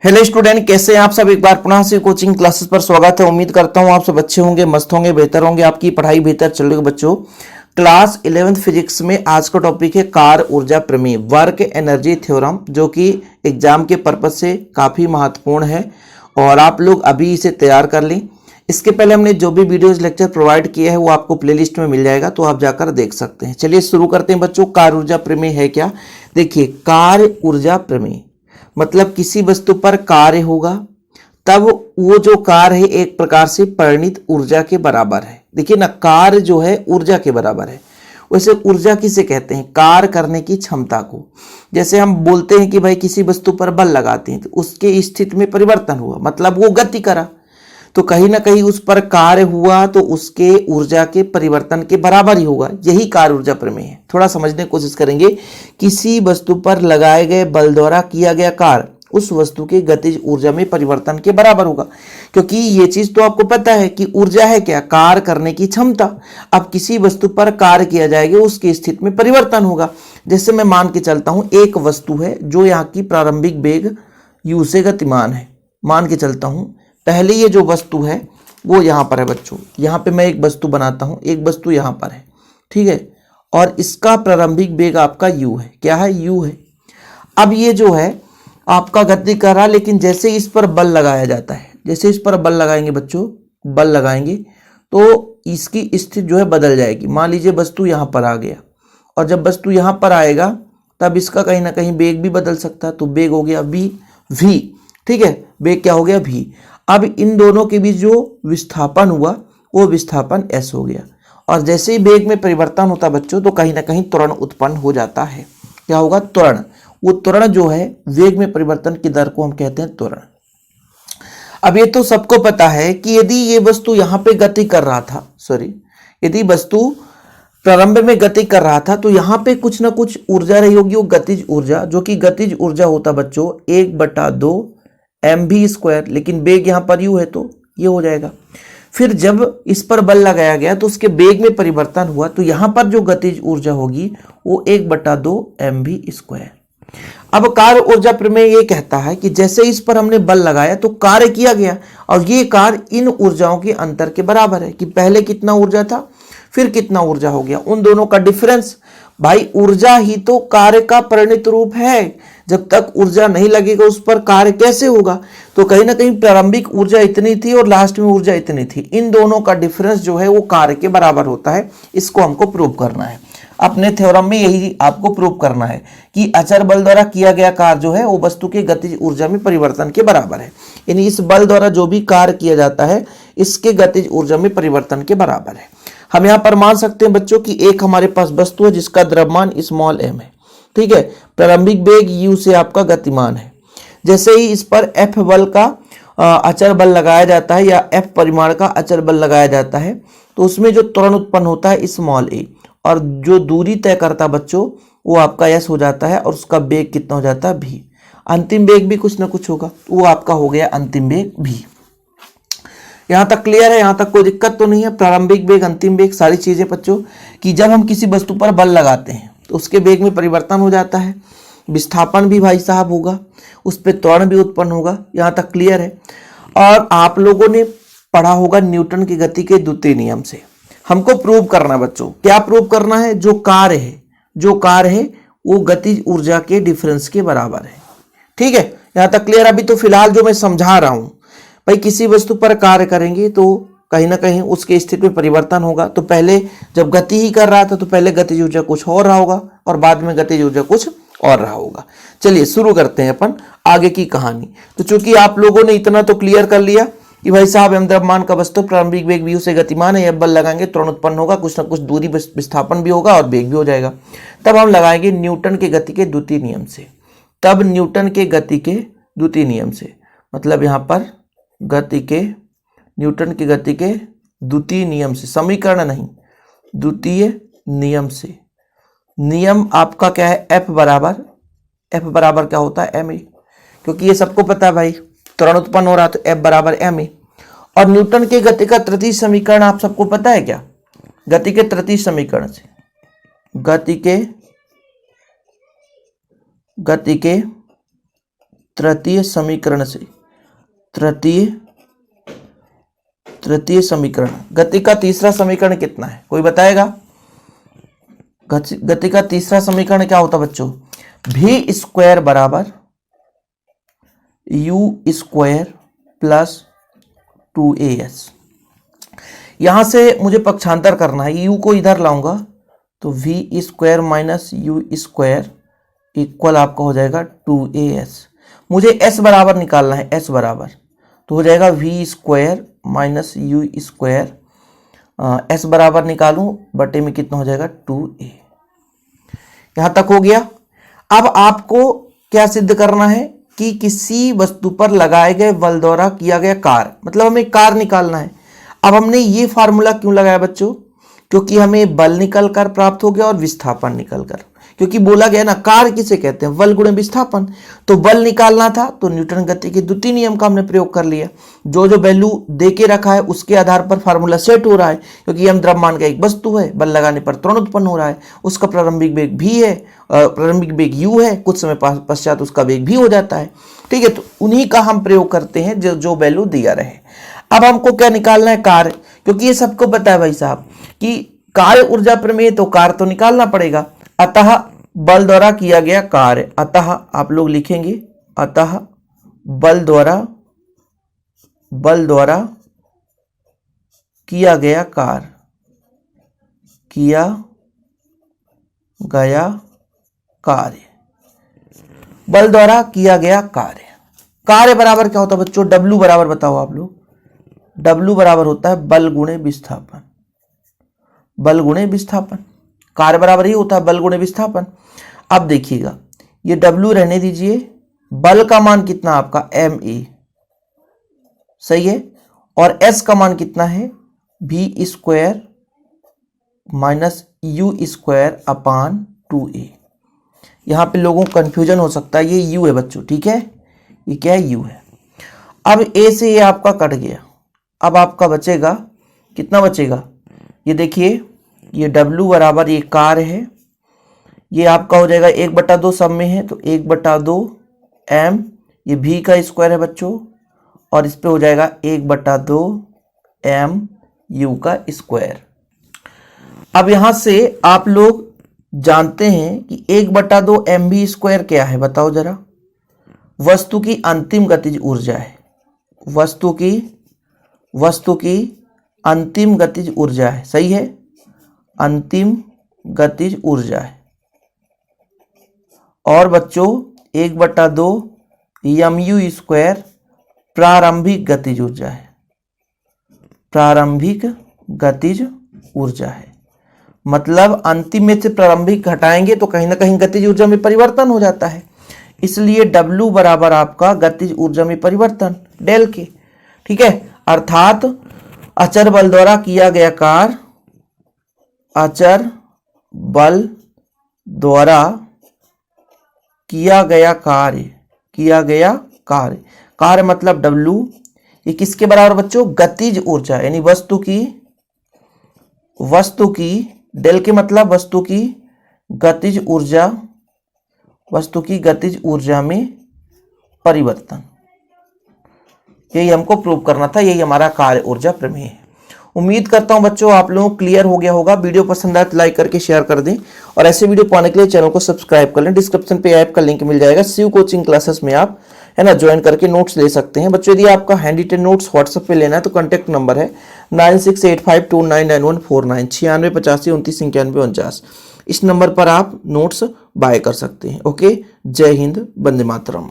Hello student, कैसे हैं आप सब। एक बार पुनः से कोचिंग क्लासेस पर स्वागत है। उम्मीद करता हूं आप सब अच्छे होंगे, मस्त होंगे, बेहतर होंगे, आपकी पढ़ाई बेहतर चल रही है। बच्चों, क्लास 11th फिजिक्स में आज का टॉपिक है कार ऊर्जा प्रमेय, वर्क एनर्जी थ्योरम, जो कि एग्जाम के पर्पज से काफी महत्वपूर्ण है और आप लोग अभी इसे तैयार कर लें। इसके पहले हमने जो भी वीडियोज लेक्चर प्रोवाइड किया है वो आपको प्लेलिस्ट में मिल जाएगा, तो आप जाकर देख सकते हैं। चलिए शुरू करते हैं बच्चों। कार ऊर्जा प्रमेय है क्या? देखिए, कार ऊर्जा प्रमेय मतलब किसी वस्तु पर कार्य होगा तब वो जो कार्य है एक प्रकार से परिणित ऊर्जा के बराबर है। देखिए ना, कार्य जो है ऊर्जा के बराबर है। वैसे ऊर्जा किसे कहते हैं? कार्य करने की क्षमता को। जैसे हम बोलते हैं कि भाई किसी वस्तु पर बल लगाते हैं तो उसके स्थिति में परिवर्तन हुआ, मतलब वो गति करा, तो कहीं ना कहीं उस पर कार्य हुआ तो उसके ऊर्जा के परिवर्तन के बराबर ही होगा। यही कार्य ऊर्जा प्रमेय है। थोड़ा समझने की कोशिश करेंगे। किसी वस्तु पर लगाए गए बल द्वारा किया गया कार्य उस वस्तु के गतिज ऊर्जा में परिवर्तन के बराबर होगा। क्योंकि ये चीज तो आपको पता है कि ऊर्जा है क्या? कार्य करने की क्षमता। अब किसी वस्तु पर कार्य किया जाएगा उसकी स्थिति में परिवर्तन होगा। जैसे मैं मान के चलता हूं एक वस्तु है जो यहाँ की प्रारंभिक वेग u से गतिमान है। मान के चलता हूं पहले ये जो वस्तु है वो यहाँ पर है बच्चों। यहाँ पे मैं एक वस्तु बनाता हूँ, एक वस्तु यहाँ पर है, ठीक है, और इसका प्रारंभिक वेग आपका u है। क्या है? u है। अब ये जो है आपका गति कर रहा, लेकिन जैसे इस पर बल लगाया जाता है, जैसे इस पर बल लगाएंगे बच्चों, बल लगाएंगे तो इसकी स्थिति जो है बदल जाएगी। मान लीजिए वस्तु यहाँ पर आ गया और जब वस्तु यहाँ पर आएगा तब इसका कहीं ना कहीं वेग भी बदल सकता है। तो वेग हो गया v, ठीक है, वेग क्या हो गया? v। अब इन दोनों के बीच जो विस्थापन हुआ वो विस्थापन s हो गया। और जैसे ही वेग में परिवर्तन होता बच्चों तो कहीं ना कहीं त्वरण उत्पन्न हो जाता है। क्या होगा? त्वरण। वो त्वरण जो है वेग में परिवर्तन की दर को हम कहते हैं त्वरण। अब ये तो सबको पता है कि यदि ये वस्तु यहाँ पे गति कर रहा था, यदि वस्तु प्रारंभ में गति कर रहा था तो यहाँ पे कुछ ना कुछ ऊर्जा रही होगी, वो गतिज ऊर्जा, जो कि गतिज ऊर्जा होता बच्चों 1/2 mv²। लेकिन वेग यहाँ पर u है तो ये हो जाएगा। फिर जब इस पर बल लगाया गया तो उसके वेग में परिवर्तन हुआ तो यहाँ पर जो गतिज ऊर्जा होगी वो 1/2 mv²। अब कार्य ऊर्जा प्रमेय ये कहता है कि जैसे इस पर हमने बल लगाया तो कार्य किया गया और ये कार्य इन ऊर्जाओं के अंतर के बराबर है कि पहले कितना ऊर्जा था फिर कितना ऊर्जा हो गया, उन दोनों का डिफरेंस। भाई ऊर्जा ही तो कार्य का परिणत रूप है। जब तक ऊर्जा नहीं लगेगा उस पर कार्य कैसे होगा? तो कहीं ना कहीं प्रारंभिक ऊर्जा इतनी थी और लास्ट में ऊर्जा इतनी थी। इन दोनों का डिफरेंस जो है वो कार्य के बराबर होता है। इसको हमको प्रूव करना है। अपने थ्योरम में यही आपको प्रूव करना है कि अचर बल द्वारा किया गया कार्य जो है वो वस्तु के गतिज ऊर्जा में परिवर्तन के बराबर है। यानी इस बल द्वारा जो भी कार्य किया जाता है इसके गतिज ऊर्जा में परिवर्तन के बराबर है। हम यहाँ पर मान सकते हैं बच्चों कि एक हमारे पास वस्तु है जिसका द्रव्यमान स्मॉल m है, ठीक है, प्रारंभिक वेग u से आपका गतिमान है। जैसे ही इस पर F बल का अचर बल लगाया जाता है या F परिमाण का अचर बल लगाया जाता है तो उसमें जो त्वरण उत्पन्न होता है स्मॉल a, और जो दूरी तय करता बच्चों वो आपका s हो जाता है और उसका वेग कितना हो जाता है v। अंतिम वेग भी कुछ ना कुछ होगा, वो आपका हो गया अंतिम वेग v। यहाँ तक क्लियर है? यहाँ तक कोई दिक्कत तो नहीं है? प्रारंभिक वेग, अंतिम वेग, सारी चीजें बच्चों कि जब हम किसी वस्तु पर बल लगाते हैं तो उसके वेग में परिवर्तन हो जाता है, विस्थापन भी भाई साहब होगा, उस पर त्वरण भी उत्पन्न होगा। यहाँ तक क्लियर है? और आप लोगों ने पढ़ा होगा न्यूटन की गति के द्वितीय नियम से। हमको प्रूव करना बच्चों, क्या प्रूव करना है? जो कार्य है वो गतिज ऊर्जा के डिफरेंस के बराबर है। ठीक है, यहाँ तक क्लियर? अभी तो फिलहाल जो मैं समझा रहा हूं, भाई किसी वस्तु पर कार्य करेंगे तो कहीं ना कहीं उसके स्थिति में परिवर्तन होगा। तो पहले जब गति ही कर रहा था तो पहले गतिज ऊर्जा कुछ और रहा होगा और बाद में गतिज ऊर्जा कुछ और रहा होगा। चलिए शुरू करते हैं अपन आगे की कहानी। तो चूंकि आप लोगों ने इतना तो क्लियर कर लिया कि भाई साहब m द्रव्यमान का वस्तु प्रारंभिक वेग v से गतिमान है, बल लगाएंगे त्वरण उत्पन्न होगा, कुछ ना कुछ दूरी विस्थापन भी होगा और वेग भी हो जाएगा। तब हम लगाएंगे न्यूटन के गति के द्वितीय नियम से। तब न्यूटन के गति के द्वितीय नियम से मतलब यहाँ पर न्यूटन की गति के द्वितीय नियम से, समीकरण नहीं, द्वितीय नियम से। नियम आपका क्या है? F बराबर क्या होता है? ma, क्योंकि ये सबको पता है भाई, त्वरण उत्पन्न हो रहा तो F बराबर ma। और न्यूटन के गति का तृतीय समीकरण आप सबको पता है क्या? गति के तृतीय समीकरण से, गति के तृतीय समीकरण से, तृतीय समीकरण। गति का तीसरा समीकरण कितना है, कोई बताएगा? गति का तीसरा समीकरण क्या होता बच्चों? v स्क्वायर बराबर u स्क्वायर प्लस 2as। यहां से मुझे पक्षांतर करना है, u को इधर लाऊंगा तो v square minus you square equal आपका हो जाएगा 2as। मुझे s बराबर निकालना है, s बराबर तो हो जाएगा v square minus you square, s बराबर निकालूं बटे में कितना हो जाएगा 2a। यहां तक हो गया। अब आपको क्या सिद्ध करना है कि किसी वस्तु पर लगाए गए बल द्वारा किया गया कार्य, मतलब हमें कार्य निकालना है। अब हमने ये फार्मूला क्यों लगाया बच्चों? क्योंकि हमें बल निकल कर प्राप्त हो गया और विस्थापन निकल कर, क्योंकि बोला गया ना कार्य किसे कहते हैं? बल गुणे विस्थापन। तो बल निकालना था तो न्यूटन गति के द्वितीय नियम का हमने प्रयोग कर लिया। जो जो वैल्यू दे के रखा है उसके आधार पर फार्मूला सेट हो रहा है, क्योंकि हम द्रव्यमान का एक वस्तु है, बल लगाने पर त्वरण उत्पन्न हो रहा है, उसका प्रारंभिक वेग भी है, प्रारंभिक वेग u है, कुछ समय पश्चात उसका वेग भी हो जाता है। ठीक है, तो उन्हीं का हम प्रयोग करते हैं जो वैल्यू दिया रहे। अब हमको क्या निकालना है? कार्य, क्योंकि ये सबको पता है भाई साहब कि कार्य ऊर्जा प्रमेय, तो कार्य तो निकालना पड़ेगा। अतः बल द्वारा किया गया कार्य, अतः आप लोग लिखेंगे अतः बल द्वारा किया गया कार्य, बल द्वारा किया गया कार्य बराबर क्या होता है बच्चों? W बराबर बताओ आप लोग। W बराबर होता है बल गुणे विस्थापन, बल गुणे विस्थापन। कार्य बराबर ही होता है बल गुणे विस्थापन। अब देखिएगा, ये W रहने दीजिए, बल का मान कितना आपका ma, सही है, और S का मान कितना है? v square minus you square upon 2a। यहां पे लोगों को कंफ्यूजन हो सकता है, ये u है बच्चों, ठीक है, ये क्या है? u है। अब a से ये आपका कट गया, अब आपका बचेगा कितना बचेगा? ये देखिए, ये W बराबर ये कार्य है, ये आपका हो जाएगा 1/2 सब में है तो 1/2 m, ये v का स्क्वायर है बच्चों, और इस पे हो जाएगा 1/2 m u का स्क्वायर। अब यहां से आप लोग जानते हैं कि 1/2 mv स्क्वायर क्या है, बताओ जरा? वस्तु की अंतिम गतिज ऊर्जा है, वस्तु की अंतिम गतिज ऊर्जा है, सही है, अंतिम गतिज ऊर्जा है। और बच्चों 1/2 mu स्क्वायर प्रारंभिक गतिज ऊर्जा है, प्रारंभिक गतिज ऊर्जा है। मतलब अंतिम में से प्रारंभिक घटाएंगे तो कहीं ना कहीं गतिज ऊर्जा में परिवर्तन हो जाता है, इसलिए W बराबर आपका गतिज ऊर्जा में परिवर्तन डेल के। ठीक है, अर्थात अचर बल द्वारा किया गया कार्य, अचर बल द्वारा किया गया कार्य मतलब W, ये किसके बराबर बच्चों? गतिज ऊर्जा, यानी वस्तु की डेल के मतलब वस्तु की गतिज ऊर्जा में परिवर्तन। यही हमको प्रूव करना था, यही हमारा कार्य ऊर्जा प्रमेय है। उम्मीद करता हूं बच्चों आप लोगों को क्लियर हो गया होगा। वीडियो पसंद आए तो लाइक करके शेयर कर दें, और ऐसे वीडियो पाने के लिए चैनल को सब्सक्राइब कर लें। डिस्क्रिप्शन पे ऐप का लिंक मिल जाएगा, शिव कोचिंग क्लासेस में आप है ना ज्वाइन करके नोट्स ले सकते हैं। बच्चों यदि आपका हैंड रिटन नोट्स व्हाट्सएप पे लेना है तो कॉन्टैक्ट नंबर है 9685299149, 9685292949। इस नंबर पर आप नोट्स बाय कर सकते हैं। ओके, जय हिंद, वंदे मातरम।